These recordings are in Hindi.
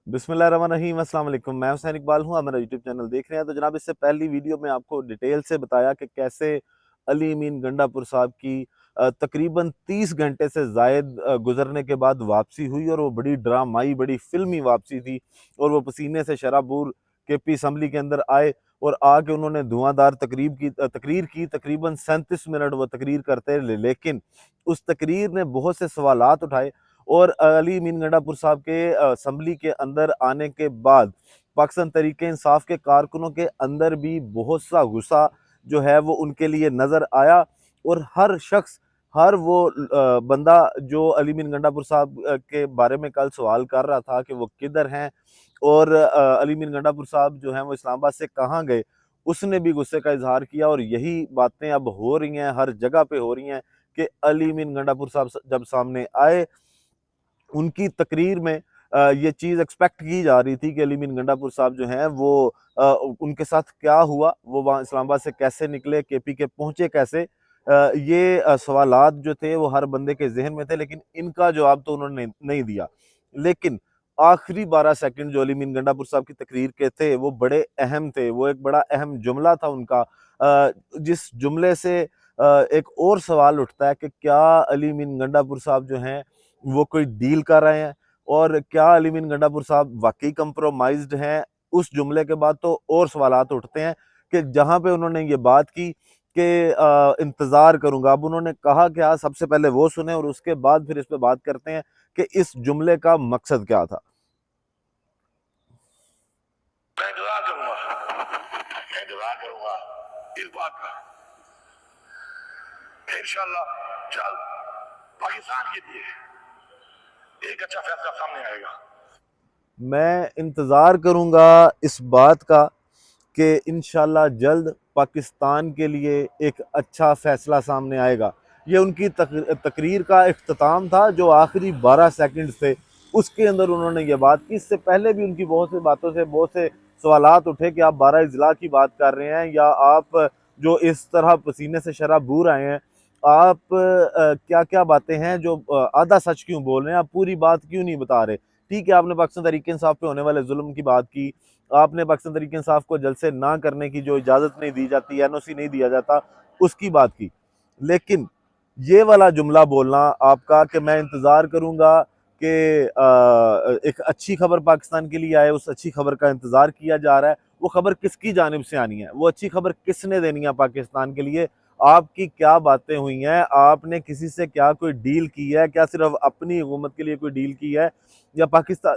बिस्मिल्लाहिर्रहमानिर्रहीम, अस्सलाम वालेकुम। मैं हुसैन इकबाल हूँ, आप मेरा यूट्यूब चैनल देख रहे हैं। तो जनाब, इससे पहली वीडियो में आपको डिटेल से बताया कि कैसे अली अमीन गंडापुर साहब की तकरीबन 30 घंटे से ज़ायद गुजरने के बाद वापसी हुई, और वो बड़ी ड्रामाई, बड़ी फिल्मी वापसी थी। और वो पसीने से शराबूर केपी असम्बली के अंदर आए और आके उन्होंने धुआंधार तकरीर की। तकरीबन 37 मिनट वो तकरीर करते रहे, लेकिन उस तकरीर ने बहुत से सवालात उठाए। और अली अमीन गंडापुर साहब के असम्बली के अंदर आने के बाद पाकिस्तान तहरीक इंसाफ के कारकुनों के अंदर भी बहुत सा गुस्सा जो है वो उनके लिए नज़र आया। और हर शख्स, हर वो बंदा जो अली अमीन गंडापुर साहब के बारे में कल सवाल कर रहा था कि वो किधर हैं और अली अमीन गंडापुर साहब जो हैं वो इस्लामाबाद से कहाँ गए, उसने भी गुस्से का इजहार किया। और यही बातें अब हो रही हैं, हर जगह पे हो रही हैं कि अली अमीन गंडापुर साहब जब सामने आए, उनकी तकरीर में ये चीज़ एक्सपेक्ट की जा रही थी कि अली अमीन गंडापुर साहब जो हैं वो उनके साथ क्या हुआ, वो वहाँ इस्लामाबाद से कैसे निकले, केपी के पहुँचे कैसे। ये सवालात जो थे वो हर बंदे के जहन में थे, लेकिन इनका जवाब तो उन्होंने नहीं दिया। लेकिन आखिरी 12 सेकंड जो अली अमीन गंडापुर साहब की तकरीर के थे वो बड़े अहम थे। वो एक बड़ा अहम जुमला था उनका, जिस जुमले से एक और सवाल उठता है कि क्या अली अमीन गंडापुर साहब जो हैं वो कोई डील कर रहे हैं, और क्या अली अमीन गंडापुर साहब वाकई कंप्रोमाइज्ड हैं। उस जुमले के बाद तो और सवालात उठते हैं कि जहां पे उन्होंने ये बात की कि इंतज़ार करूंगा, अब उन्होंने कहा क्या, सबसे पहले वो सुने और उसके बाद फिर इस पे बात करते हैं कि इस जुमले का मकसद क्या था। मैं इंतजार करूंगा इस बात का कि इंशाअल्लाह जल्द पाकिस्तान के लिए एक अच्छा फैसला सामने आएगा। मैं इंतज़ार करूंगा इस बात का कि इंशाल्लाह जल्द पाकिस्तान के लिए एक अच्छा फ़ैसला सामने आएगा। ये उनकी तकरीर का इख्तिताम था, जो आखिरी 12 सेकंड थे उसके अंदर उन्होंने ये बात की। इससे पहले भी उनकी बहुत सी बातों से बहुत से सवालात उठे कि आप 12 अजला की बात कर रहे हैं, या आप जो इस तरह पसीने से शराबूर आए हैं, आप क्या क्या बातें हैं जो आधा सच क्यों बोल रहे हैं, आप पूरी बात क्यों नहीं बता रहे। ठीक है, आपने पाकिस्तान तहरीक इंसाफ पे होने वाले जुल्म की बात की, आपने पाकिस्तान तहरीक इंसाफ को जलसे ना करने की जो इजाज़त नहीं दी जाती, एनओसी नहीं दिया जाता, उसकी बात की। लेकिन ये वाला जुमला बोलना आपका कि मैं इंतज़ार करूँगा कि एक अच्छी खबर पाकिस्तान के लिए आए, उस अच्छी खबर का इंतज़ार किया जा रहा है, वो खबर किसकी जानिब से आनी है, वो अच्छी खबर किसने देनी है पाकिस्तान के लिए, आपकी क्या बातें हुई हैं, आपने किसी से क्या कोई डील की है, क्या सिर्फ अपनी हुकूमत के लिए कोई डील की है, या पाकिस्तान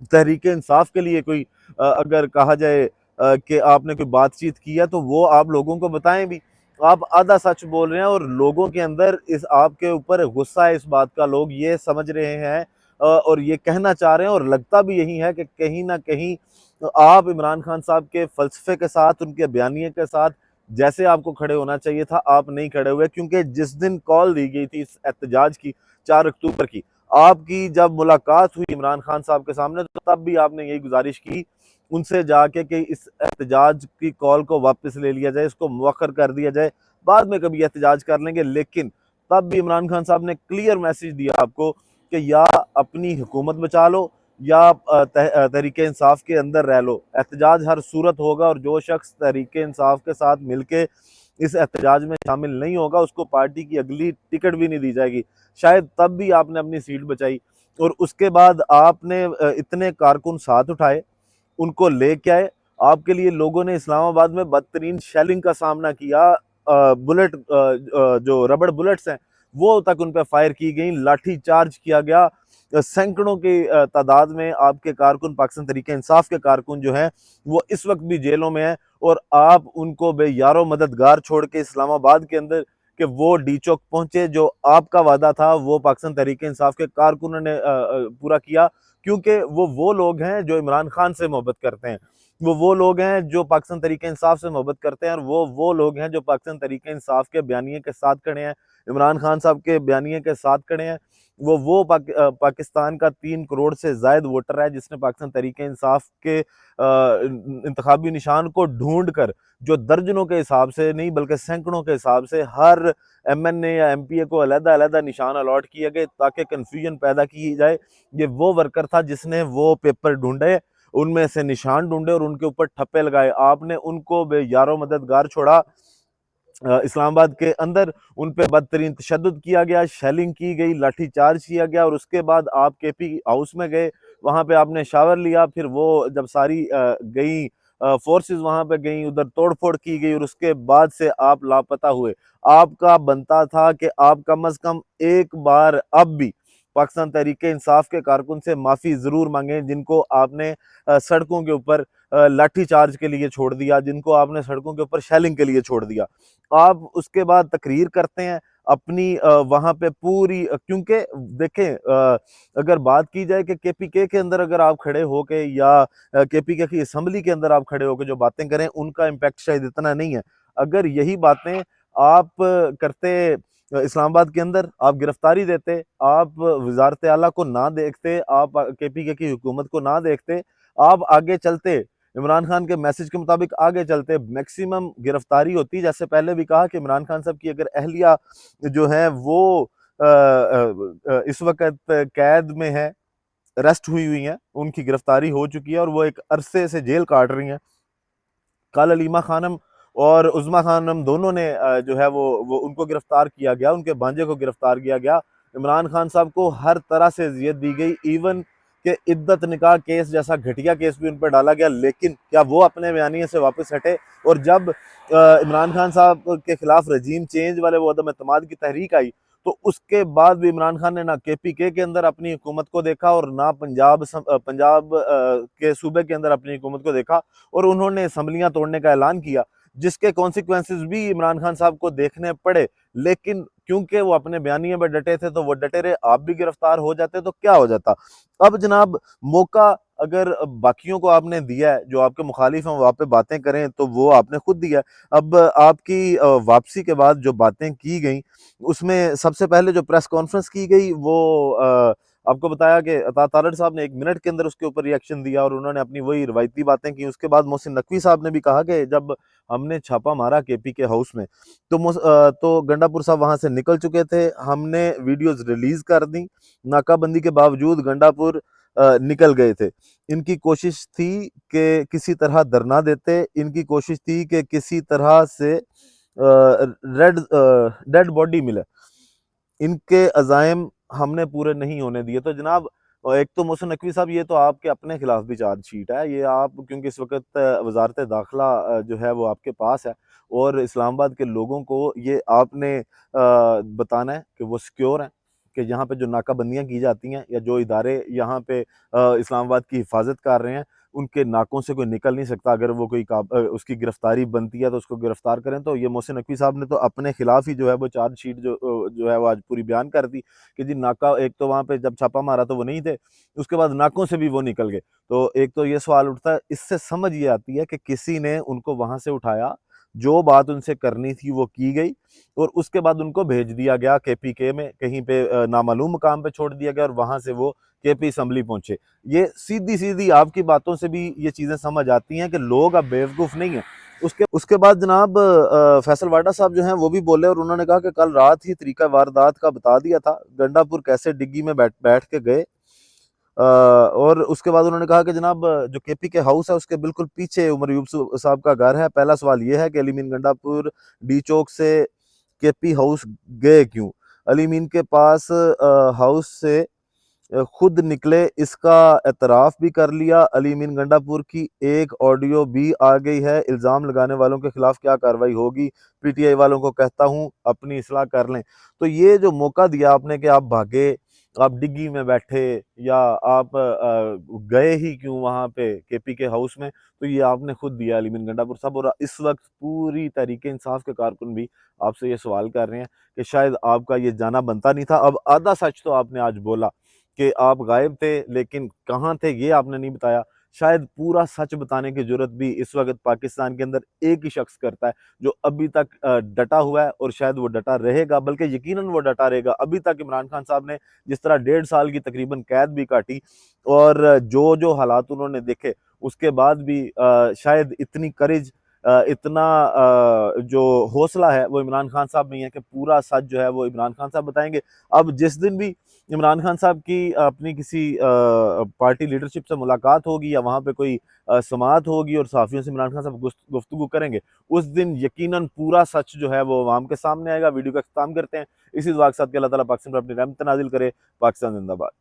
तहरीक इंसाफ के लिए कोई अगर कहा जाए कि आपने कोई बातचीत की है, तो वो आप लोगों को बताएं भी। आप आधा सच बोल रहे हैं और लोगों के अंदर इस आपके ऊपर गुस्सा है इस बात का, लोग ये समझ रहे हैं और ये कहना चाह रहे हैं, और लगता भी यही है कि कहीं ना कहीं आप इमरान खान साहब के फलसफे के साथ, उनके बयानिए के साथ जैसे आपको खड़े होना चाहिए था, आप नहीं खड़े हुए। क्योंकि जिस दिन कॉल दी गई थी इस एहतजाज की, 4 अक्टूबर की, आपकी जब मुलाकात हुई इमरान खान साहब के सामने, तो तब भी आपने यही गुजारिश की उनसे जाके कि इस एहतजाज की कॉल को वापस ले लिया जाए, इसको मुअख्खर कर दिया जाए, बाद में कभी एहतजाज कर लेंगे। लेकिन तब भी इमरान खान साहब ने क्लियर मैसेज दिया आपको कि या अपनी हुकूमत बचा लो, या तहरीक इंसाफ के अंदर रह लो। एहतजाज हर सूरत होगा, और जो शख्स तहरीक इंसाफ के साथ मिलके इस एहतजाज में शामिल नहीं होगा, उसको पार्टी की अगली टिकट भी नहीं दी जाएगी। शायद तब भी आपने अपनी सीट बचाई, और उसके बाद आपने इतने कारकुन साथ उठाए, उनको लेके आए। आपके लिए लोगों ने इस्लामाबाद में बदतरीन शेलिंग का सामना किया, जो रबड़ बुलेट्स हैं वो तक उन पर फायर की गई, लाठी चार्ज किया गया। सैकड़ों की तादाद में आपके कारकुन, पाकिस्तान तहरीक इंसाफ के कारकुन जो हैं वो इस वक्त भी जेलों में हैं, और आप उनको बेयारो मददगार छोड़ के इस्लामाबाद के अंदर कि वो डी चौक पहुंचे, जो आपका वादा था वो पाकिस्तान तहरीक इंसाफ के कारकुनों ने पूरा किया। क्योंकि वो लोग हैं जो इमरान खान से मोहब्बत करते हैं, वो लोग हैं जो पाकिस्तान तरीके इंसाफ से मोहब्बत करते हैं, और वो लोग हैं जो पाकिस्तान तरीके इंसाफ के बयानिए के साथ खड़े हैं, इमरान खान साहब के बयानिए के साथ खड़े हैं। पाकिस्तान का 3 करोड़ से जायद वोटर है जिसने पाकिस्तान तरीके इंसाफ के इंतखाबी निशान को ढूंढ कर, जो दर्जनों के हिसाब से नहीं बल्कि सैकड़ों के हिसाब से हर MNA या MPA को अलग अलग निशान अलॉट किए गए ताकि कंफ्यूजन पैदा की जाए। ये वो वर्कर था जिसने वो पेपर ढूंढे, उनमें से निशान ढूंढे और उनके ऊपर ठप्पे लगाए। आपने उनको बेयारो मददगार छोड़ा। इस्लामाबाद के अंदर उन पे बदतरीन तशद्दुद किया गया, शेलिंग की गई, लाठी चार्ज किया गया, और उसके बाद आप KP हाउस में गए, वहाँ पे आपने शावर लिया। फिर वो जब सारी गई फोर्सेस वहाँ पे गई, उधर तोड़ फोड़ की गई, और उसके बाद से आप लापता हुए। आपका बनता था कि आप कम अज कम एक बार अब भी पाकिस्तान तहरीके इंसाफ के कारकुन से माफ़ी ज़रूर मांगें, जिनको आपने सड़कों के ऊपर लाठी चार्ज के लिए छोड़ दिया, जिनको आपने सड़कों के ऊपर शेलिंग के लिए छोड़ दिया। आप उसके बाद तकरीर करते हैं अपनी वहाँ पे पूरी, क्योंकि देखें अगर बात की जाए कि KPK के अंदर अगर आप खड़े होके या KPK की असम्बली के अंदर आप खड़े होकर जो बातें करें उनका इम्पैक्ट शायद इतना नहीं है। अगर यही बातें आप करते इस्लामाबाद के अंदर, आप गिरफ्तारी देते, आप वजारत आला को ना देखते, आप KPK की हुकूमत को ना देखते, आप आगे चलते, इमरान खान के मैसेज के मुताबिक आगे चलते, मैक्सिमम गिरफ्तारी होती। जैसे पहले भी कहा कि इमरान खान साहब की अगर अहलिया जो है वो इस वक्त कैद में है, अरेस्ट हुई हैं, उनकी गिरफ्तारी हो चुकी है और वो एक अरसे से जेल काट रही हैं। कल अलीमा खानम और उज़मा खानम दोनों ने जो है वो उनको गिरफ्तार किया गया, उनके भांजे को गिरफ्तार किया गया। इमरान खान साहब को हर तरह से अजियत दी गई, इवन के इद्दत निकाह केस जैसा घटिया केस भी उन पर डाला गया। लेकिन क्या वो अपने बयानिए से वापस हटे? और जब इमरान खान साहब के खिलाफ रजीम चेंज वाले वो अदम एतमाद की तहरीक आई, तो उसके बाद भी इमरान खान ने ना KPK के अंदर अपनी हुकूमत को देखा और ना पंजाब के सूबे के अंदर अपनी हुकूमत को देखा, और उन्होंने असम्बलियां तोड़ने का ऐलान किया, जिसके कॉन्सिक्वेंसेस भी इमरान खान साहब को देखने पड़े। लेकिन क्योंकि वो अपने बयानिए में डटे थे तो वो डटे रहे। आप भी गिरफ्तार हो जाते तो क्या हो जाता? अब जनाब मौका अगर बाकियों को आपने दिया है, जो आपके मुखालिफ हैं वहाँ पे बातें करें, तो वो आपने खुद दिया है। अब आपकी वापसी के बाद जो बातें की गई, उसमें सबसे पहले जो प्रेस कॉन्फ्रेंस की गई वो आपको बताया कि अता तारड़ साहब ने 1 मिनट के अंदर उसके ऊपर रिएक्शन दिया और उन्होंने अपनी वही रवायती बातें की। उसके बाद मोहसिन नकवी साहब ने भी कहा कि जब हमने छापा मारा KPK हाउस में, तो गंडापुर साहब वहां से निकल चुके थे, हमने वीडियोस रिलीज कर दी, नाकाबंदी के बावजूद गंडापुर निकल गए थे। इनकी कोशिश थी कि किसी तरह धरना देते, इनकी कोशिश थी कि किसी तरह से डेड बॉडी मिले, इनके अज़ाइम हमने पूरे नहीं होने दिए। तो जनाब एक तो मोहसिन नकवी साहब, ये तो आपके अपने खिलाफ भी चार्जशीट है, ये आप क्योंकि इस वक्त वजारत दाखिला जो है वो आपके पास है, और इस्लामाबाद के लोगों को ये आपने बताना है कि वो सिक्योर हैं, कि यहाँ पे जो नाकाबंदियाँ की जाती हैं या जो इदारे यहाँ पे इस्लामाबाद की हिफाजत कर रहे हैं, उनके नाकों से कोई निकल नहीं सकता। अगर वो उसकी गिरफ्तारी बनती है तो उसको गिरफ्तार करें। तो ये मोहसिन नकवी साहब ने तो अपने खिलाफ ही जो है वो चार्जशीट जो है वो आज पूरी बयान कर दी कि जी नाका, एक तो वहाँ पे जब छापा मारा तो वो नहीं थे, उसके बाद नाकों से भी वो निकल गए। तो एक तो ये सवाल उठता है, इससे समझ ये आती है कि किसी ने उनको वहां से उठाया, जो बात उनसे करनी थी वो की गई, और उसके बाद उनको भेज दिया गया KPK में, कहीं पे नामालूम मुकाम पे छोड़ दिया गया, और वहां से वो KP असम्बली पहुंचे। ये सीधी सीधी आपकी बातों से भी ये चीजें समझ आती हैं कि लोग अब बेवकूफ नहीं है। उसके बाद जनाब फैसल वाडा साहब जो हैं वो भी बोले, और उन्होंने कहा कि कल रात ही तरीका वारदात का बता दिया था, गंडापुर कैसे डिग्गी में बैठ के गए। और उसके बाद उन्होंने कहा कि जनाब जो KPK हाउस है उसके बिल्कुल पीछे उमर अयूब साहब का घर है। पहला सवाल ये है कि अली मीन गंडापुर डी चौक से KP हाउस गए क्यों? अली मीन के पास हाउस से खुद निकले, इसका एतराफ़ भी कर लिया। अली मीन गंडापुर की एक ऑडियो भी आ गई है। इल्ज़ाम लगाने वालों के खिलाफ क्या कार्रवाई होगी? PTI वालों को कहता हूँ अपनी इस्लाह कर लें। तो ये जो मौका दिया आपने कि आप भागे, आप डिग्गी में बैठे, या आप गए ही क्यों वहाँ पे KPK हाउस में, तो ये आपने खुद दिया अली मीन गंडापुर साहब। और इस वक्त पूरी तहरीके इंसाफ के कारकुन भी आपसे ये सवाल कर रहे हैं कि शायद आपका ये जाना बनता नहीं था। अब आधा सच तो आपने आज बोला कि आप गायब थे, लेकिन कहाँ थे ये आपने नहीं बताया। शायद पूरा सच बताने की जरूरत भी इस वक्त पाकिस्तान के अंदर एक ही शख्स करता है, जो अभी तक डटा हुआ है और शायद वो डटा रहेगा, बल्कि यकीनन वो डटा रहेगा। अभी तक इमरान खान साहब ने जिस तरह 1.5 साल की तकरीबन कैद भी काटी और जो जो हालात उन्होंने देखे, उसके बाद भी शायद इतनी करेज, इतना जो हौसला है वो इमरान खान साहब में ही है कि पूरा सच जो है वो इमरान खान साहब बताएंगे। अब जिस दिन भी इमरान खान साहब की अपनी किसी पार्टी लीडरशिप से मुलाकात होगी या वहाँ पे कोई समाअत होगी और सहाफ़ियों से इमरान खान साहब गुफ्तगू करेंगे, उस दिन यकीनन पूरा सच जो है वो आवाम के सामने आएगा। वीडियो का इख्तिताम करते हैं इसी दुआ के साथ कि अल्लाह ताला पाकिस्तान पर अपनी रहमत नाजिल करे। पाकिस्तान जिंदाबाद।